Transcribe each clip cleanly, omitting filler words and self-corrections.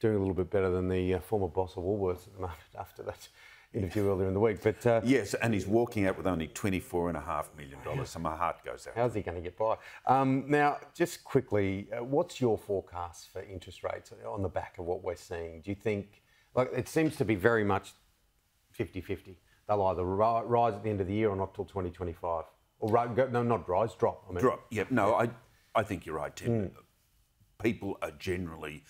doing a little bit better than the former boss of Woolworths at the moment after that interview earlier in the week. But yes, and he's walking out with only $24.5 million, so my heart goes out. How's he going to get by? Now, just quickly, what's your forecast for interest rates on the back of what we're seeing? Do you think, like, it seems to be very much 50-50. They'll either rise at the end of the year or not till 2025. Or no, not rise, drop. I mean. Drop, yeah. No, I think you're right, Tim. People are generally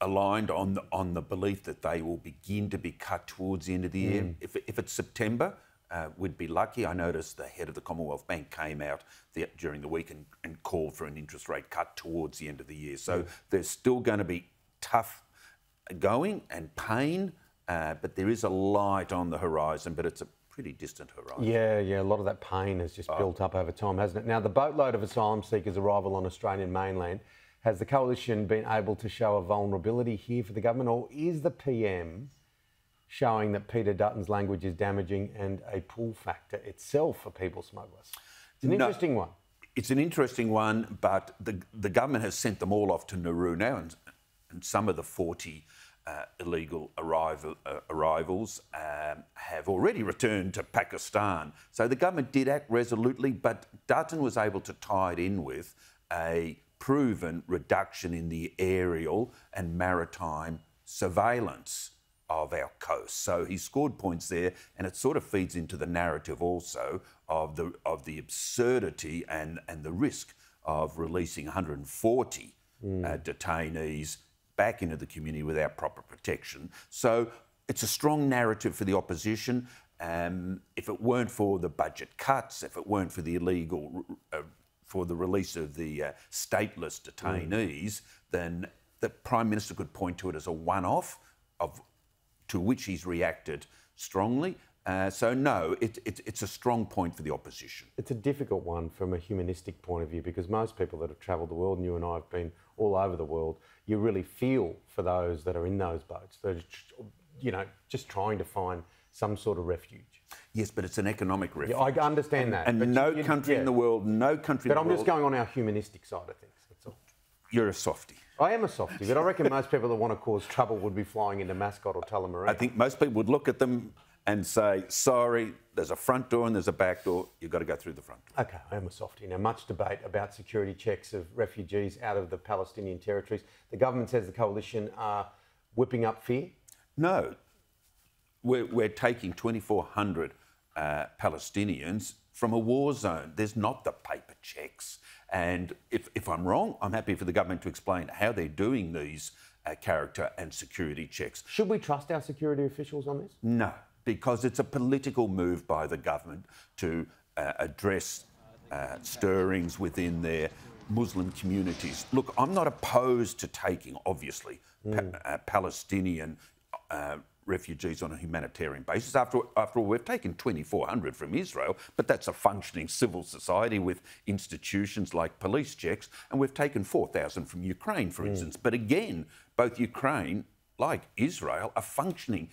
aligned on the belief that they will begin to be cut towards the end of the year. If it's September, we'd be lucky. I noticed the head of the Commonwealth Bank came out during the week and called for an interest rate cut towards the end of the year. So there's still going to be tough going and pain, but there is a light on the horizon, but it's a pretty distant horizon. Yeah, a lot of that pain has just built up over time, hasn't it? Now, the boatload of asylum seekers' arrival on Australian mainland, has the Coalition been able to show a vulnerability here for the government, or is the PM showing that Peter Dutton's language is damaging and a pull factor itself for people smugglers? It's an interesting one. It's an interesting one, but the government has sent them all off to Nauru now, and some of the 40 illegal arrivals have already returned to Pakistan. So the government did act resolutely, but Dutton was able to tie it in with a proven reduction in the aerial and maritime surveillance of our coast. So he scored points there, and it sort of feeds into the narrative also of the absurdity and the risk of releasing 140 detainees back into the community without proper protection. So it's a strong narrative for the opposition. If it weren't for the budget cuts, if it weren't for the for the release of the stateless detainees, then the Prime Minister could point to it as a one-off, to which he's reacted strongly. So no, it's a strong point for the opposition. It's a difficult one from a humanistic point of view, because most people that have travelled the world, and you and I have been all over the world, you really feel for those that are in those boats. They're, just trying to find some sort of refuge. Yes, but it's an economic refuge. Yeah, I understand that. And no country in the world, But I'm just going on our humanistic side of things, that's all. You're a softie. I am a softie, but I reckon most people that want to cause trouble would be flying into Mascot or Tullamarine. I think most people would look at them and say, sorry, there's a front door and there's a back door, you've got to go through the front door. OK, I am a softie. Now, much debate about security checks of refugees out of the Palestinian territories. The government says the Coalition are whipping up fear. No. We're taking 2,400 Palestinians from a war zone. There's not the paper checks. And if I'm wrong, I'm happy for the government to explain how they're doing these character and security checks. Should we trust our security officials on this? No, because it's a political move by the government to address stirrings within their Muslim communities. Look, I'm not opposed to taking, obviously, Palestinian refugees on a humanitarian basis. After all, we've taken 2,400 from Israel, but that's a functioning civil society with institutions like police checks, and we've taken 4,000 from Ukraine, for instance. But again, both Ukraine, like Israel, are functioning.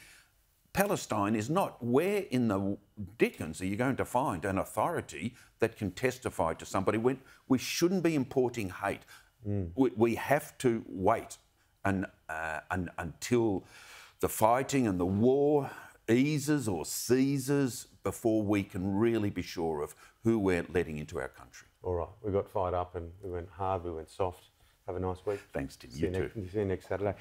Palestine is not. Where in the dickens are you going to find an authority that can testify to somebody when we shouldn't be importing hate? We have to wait until the fighting and the war eases or ceases before we can really be sure of who we're letting into our country. All right, we got fired up and we went hard, we went soft. Have a nice week. Thanks, Tim. You too. See you next Saturday.